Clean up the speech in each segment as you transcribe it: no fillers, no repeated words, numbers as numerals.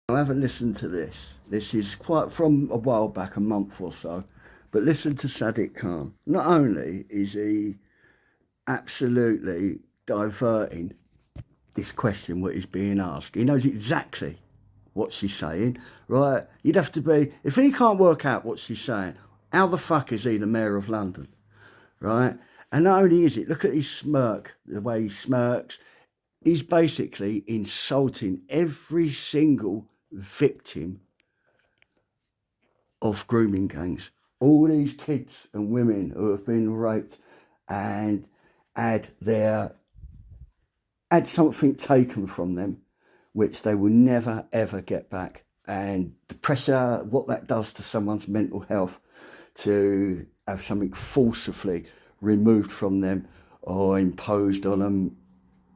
I haven't listened to this. This is quite from a while back, a month or so. But listen to Sadiq Khan. Not only is he absolutely diverting this question, what is being asked, he knows exactly what she's saying, right? You'd have to be, if he can't work out what she's saying, how the fuck is he the mayor of London, right? And not only is it, look at his smirk, the way he smirks, he's basically insulting every single victim of grooming gangs. All these kids and women who have been raped and had something taken from them, which they will never ever get back. And the pressure, what that does to someone's mental health, to have something forcibly removed from them or imposed on them,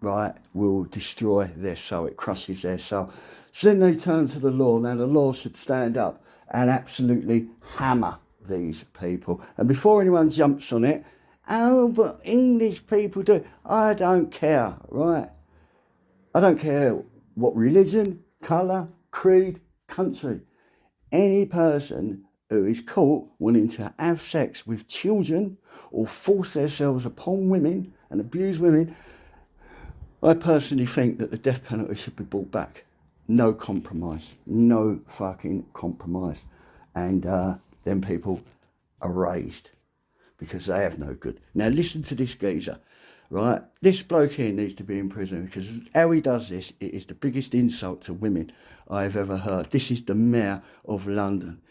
right, will destroy their soul. It crushes their soul. So then they turn to the law. Now the law should stand up and absolutely hammer these people. And before anyone jumps on it, oh, but English people do. I don't care, right? I don't care what religion, colour, creed, country. Any person who is caught wanting to have sex with children or force themselves upon women and abuse women, I personally think that the death penalty should be brought back. No compromise. No fucking compromise. And then people are raised because they have no good. Now listen to this geezer, right? This bloke here needs to be in prison because how he does this, it is the biggest insult to women I've ever heard. This is the mayor of London.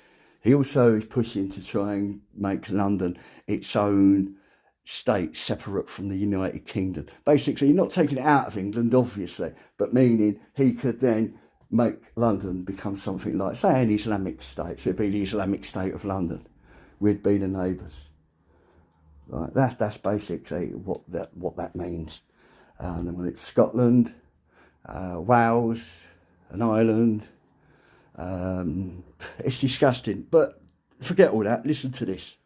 He also is pushing to try and make London its own state separate from the United Kingdom. Basically, not taking it out of England, obviously, but meaning he could then make London become something like, say, an Islamic state. So it'd be the Islamic State of London. We'd be the neighbours. Right, that's basically what that means. And when it's Scotland, Wales, an island, it's disgusting. But forget all that. Listen to this.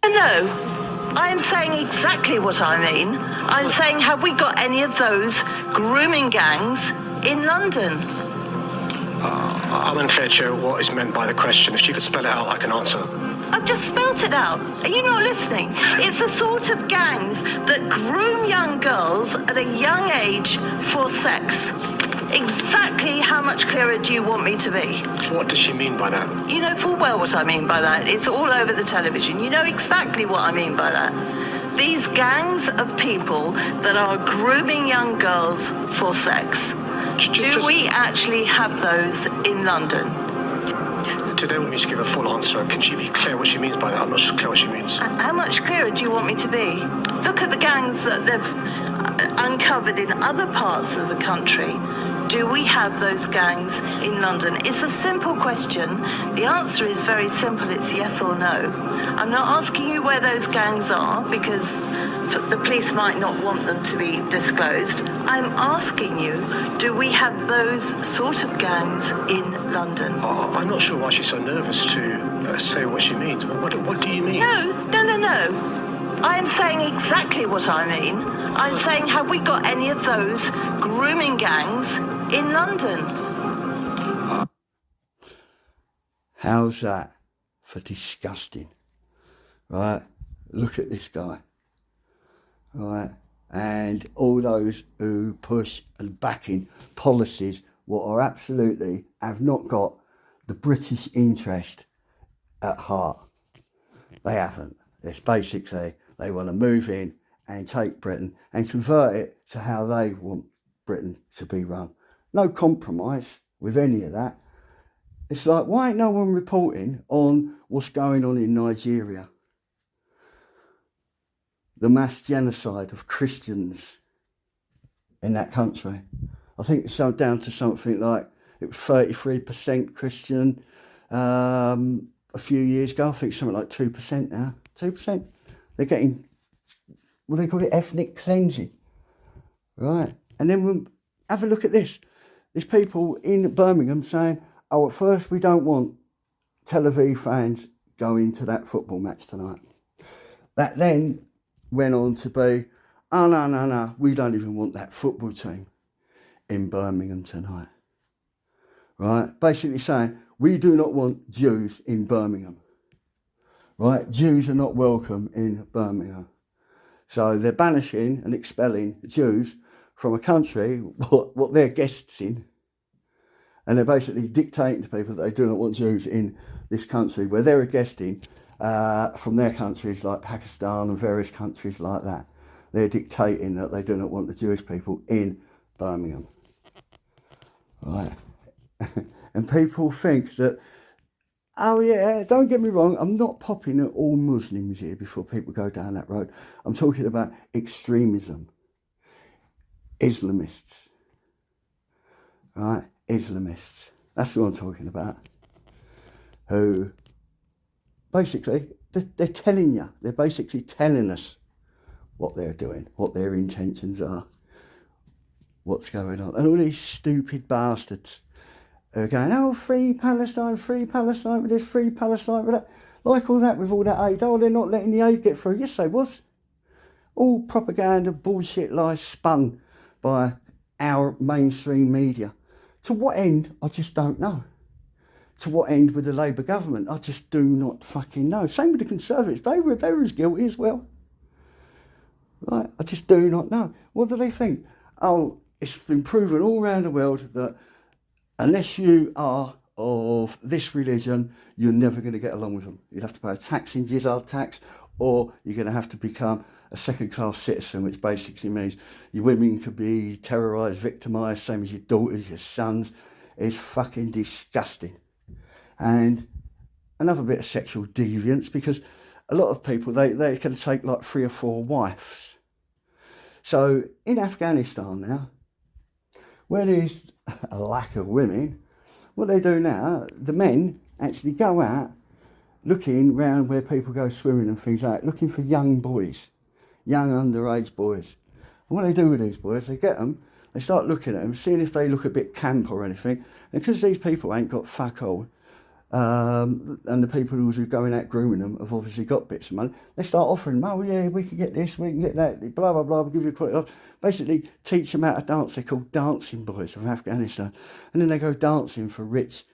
No, I am saying exactly what I mean. I'm saying, have we got any of those grooming gangs in London? I'm unclear, Chair, what is meant by the question. If you could spell it out, I can answer. I've just spelt it out. Are you not listening? It's the sort of gangs that groom young girls at a young age for sex. Exactly how much clearer do you want me to be? What does she mean by that? You know full well what I mean by that. It's all over the television. You know exactly what I mean by that. These gangs of people that are grooming young girls for sex. Do we actually have those in London? Today, when we give a full answer, can she be clear what she means by that? I'm not sure clear what she means. How much clearer do you want me to be? Look at the gangs that they've uncovered in other parts of the country. Do we have those gangs in London? It's a simple question. The answer is very simple. It's yes or no. I'm not asking you where those gangs are because the police might not want them to be disclosed. I'm asking you, do we have those sort of gangs in London? I'm not sure why she's so nervous to say what she means. What do you mean? No. I am saying exactly what I mean. I'm saying, have we got any of those grooming gangs in London? How's that for disgusting? Right? Look at this guy. Right? And all those who push and backing policies what are absolutely have not got the British interest at heart. They haven't. It's basically they want to move in and take Britain and convert it to how they want Britain to be run. No compromise with any of that. It's like, why ain't no one reporting on what's going on in Nigeria? The mass genocide of Christians in that country. I think it's down to something like it was 33% Christian a few years ago. I think something like 2% now. 2%. They're getting, what do they call it, ethnic cleansing. Right. And then have a look at this. There's people in Birmingham saying, oh, at first we don't want Tel Aviv fans going to that football match tonight. That then went on to be, oh, no, we don't even want that football team in Birmingham tonight. right? Basically saying, we do not want Jews in Birmingham, right? Jews are not welcome in Birmingham. So they're banishing and expelling Jews from a country, what they're guests in. And they're basically dictating to people that they do not want Jews in this country where they're a guest in from their countries like Pakistan and various countries like that. They're dictating that they do not want the Jewish people in Birmingham. Right. And people think that, oh yeah, don't get me wrong, I'm not popping at all Muslims here before people go down that road. I'm talking about extremism. Islamists. Right? Islamists. That's what I'm talking about. Who basically, they're telling you, they're basically telling us what they're doing, what their intentions are, what's going on. And all these stupid bastards are going, oh, free Palestine with this, free Palestine with that. Like all that with all that aid. Oh, they're not letting the aid get through. Yes, they was. All propaganda, bullshit lies spun by our mainstream media. To what end, I just don't know. To what end with the Labour government, I just do not fucking know. Same with the Conservatives, they were as guilty as well. Right, I just do not know. What do they think? Oh, it's been proven all around the world that unless you are of this religion, you're never going to get along with them. You'd have to pay a tax in jizard tax, or you're going to have to become a second-class citizen, which basically means your women could be terrorised, victimised, same as your daughters, your sons. It's fucking disgusting. And another bit of sexual deviance, because a lot of people, they can take like 3 or 4 wives. So in Afghanistan now, where there's a lack of women, what they do now, the men actually go out looking round where people go swimming and things like that, looking for young boys, young underage boys. And what they do with these boys, they get them, they start looking at them, seeing if they look a bit camp or anything. And because these people ain't got fuck all, and the people who are going out grooming them have obviously got bits of money, they start offering them, oh yeah, we can get this, we can get that, blah, blah, blah, we'll give you a quality. Basically teach them how to dance. They're called dancing boys from Afghanistan. And then they go dancing for rich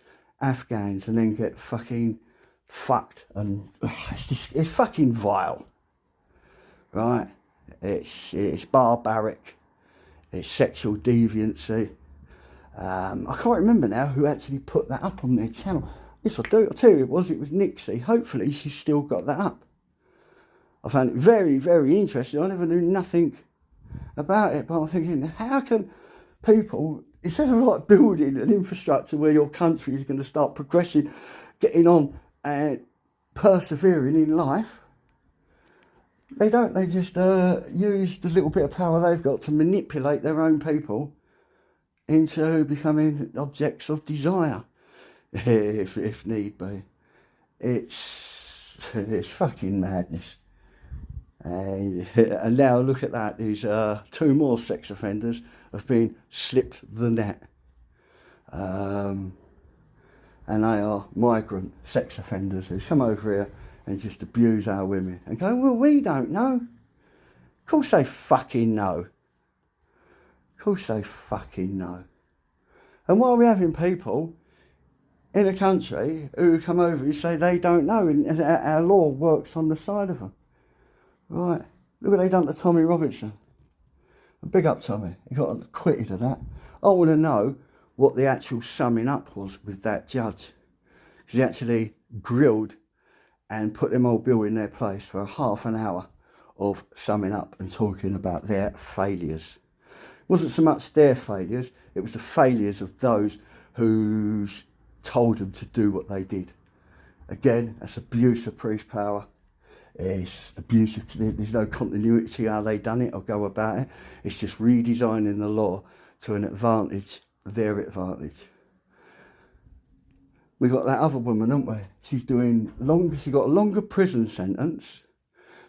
Afghans and then get fucking fucked. And it's fucking vile. Right? It's barbaric. It's sexual deviancy. I can't remember now who actually put that up on their channel. Yes, I do. I'll tell you it was Nixie. Hopefully she's still got that up. I found it very, very interesting. I never knew nothing about it, but I'm thinking, how can people, instead of like building an infrastructure where your country is going to start progressing, getting on and persevering in life, they don't. They just use the little bit of power they've got to manipulate their own people into becoming objects of desire, if need be. It's fucking madness. And now look at that, these 2 more sex offenders have been slipped the net. And they are migrant sex offenders who come over here and just abuse our women and go, well, we don't know. Of course they fucking know. Of course they fucking know. And why are we having people in a country who come over who say they don't know, and our law works on the side of them? Right, look what they done to Tommy Robinson. Big up Tommy, he got acquitted of that. I want to know what the actual summing up was with that judge. Because he actually grilled and put them all bill in their place for a half an hour of summing up and talking about their failures. It wasn't so much their failures, it was the failures of those who told them to do what they did. Again, that's abuse of police power. It's abuse of, there's no continuity to how they done it or go about it. It's just redesigning the law to an advantage, their advantage. We got that other woman, haven't we? She got a longer prison sentence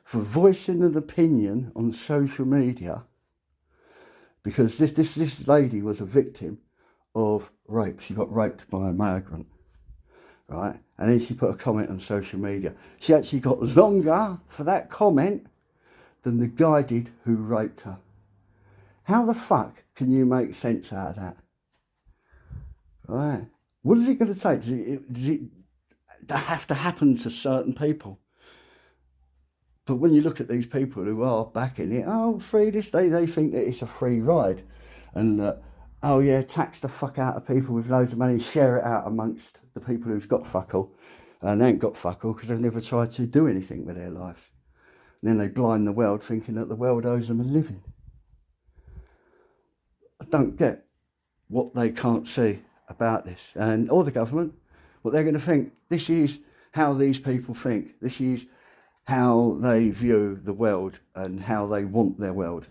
for voicing an opinion on social media, because this lady was a victim of rape. She got raped by a migrant, right? And then she put a comment on social media. She actually got longer for that comment than the guy did who raped her. How the fuck can you make sense out of that? Right? What is it going to take? Does it have to happen to certain people? But when you look at these people who are backing it, oh, free this, they think that it's a free ride. And, oh yeah, tax the fuck out of people with loads of money, share it out amongst the people who've got fuck all. And they ain't got fuck all because they've never tried to do anything with their life. And then they blind the world thinking that the world owes them a living. I don't get what they can't see about this. And or the government, what they're going to think. This is how these people think. This is how they view the world and how they want their world.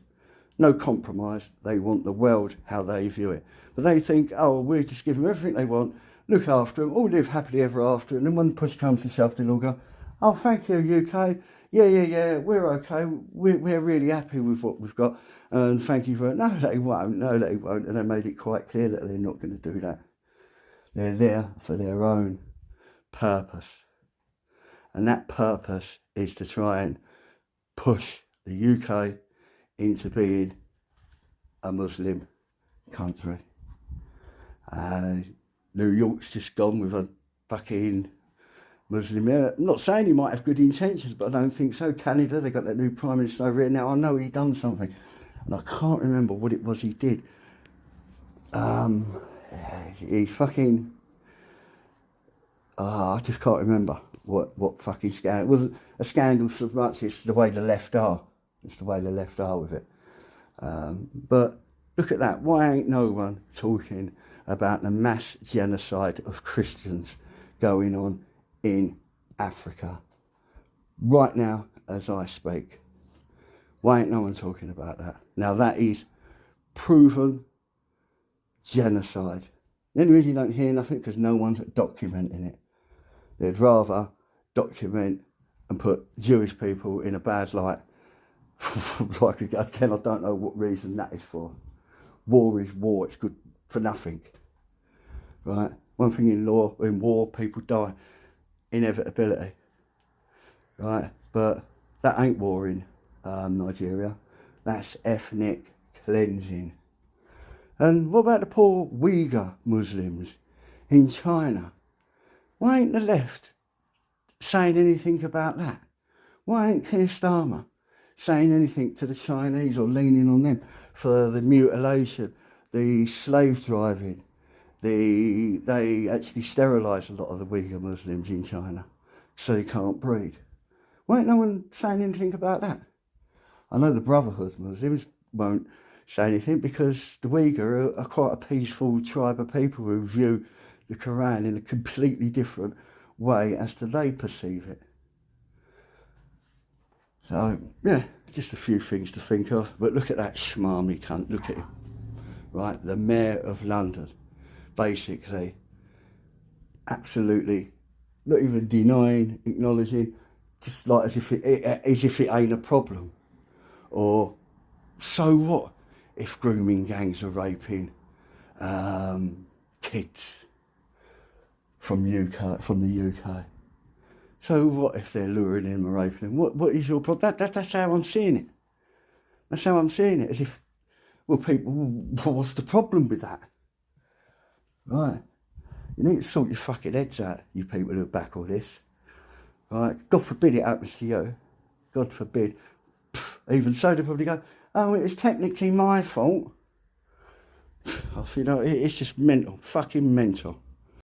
No compromise. They want the world how they view it. But they think, oh, we'll just give them everything they want, look after them, all live happily ever after. And then when push comes to shove, they'll all go, oh, thank you, UK. Yeah, we're okay. We're really happy with what we've got. And thank you for it. No, they won't. And they made it quite clear that they're not going to do that. They're there for their own purpose. And that purpose is to try and push the UK into being a Muslim country. New York's just gone with a fucking Muslim. I'm not saying he might have good intentions, but I don't think so. Canada, they got that new Prime Minister over here now. I know he done something. And I can't remember what it was he did. He fucking... I just can't remember what fucking scandal. It wasn't a scandal so much, it's the way the left are. It's the way the left are with it. But look at that. Why ain't no one talking about the mass genocide of Christians going on in Africa right now as I speak? Why ain't no one talking about that? Now that is proven genocide. The only reason you don't hear nothing because no one's documenting it. They'd rather document and put Jewish people in a bad light. Like again, I don't know what reason that is for. War is war, it's good for nothing. Right? One thing in war, people die. Inevitability. Right? But that ain't war in Nigeria. That's ethnic cleansing. And what about the poor Uyghur Muslims in China? Why ain't the left saying anything about that? Why ain't Keir Starmer saying anything to the Chinese or leaning on them for the mutilation, the slave driving? They actually sterilise a lot of the Uyghur Muslims in China so they can't breed. Why ain't no one saying anything about that? I know the Brotherhood Muslims won't say anything because the Uyghur are quite a peaceful tribe of people who view the Quran in a completely different way as to they perceive it. So, yeah, just a few things to think of. But look at that schmarmy cunt, look at him. Right, the Mayor of London, basically, absolutely, not even denying, acknowledging, just like as if it ain't a problem. Or, so what if grooming gangs are raping kids from the UK? So what if they're luring him or raping him? What is your problem? That's how I'm seeing it. That's how I'm seeing it. As if, well, people, what's the problem with that? Right. You need to sort your fucking heads out, you people who back all this. Right. God forbid it happens to you. God forbid. Even so, they'll probably go, oh, it was technically my fault. You know, it's just mental. Fucking mental.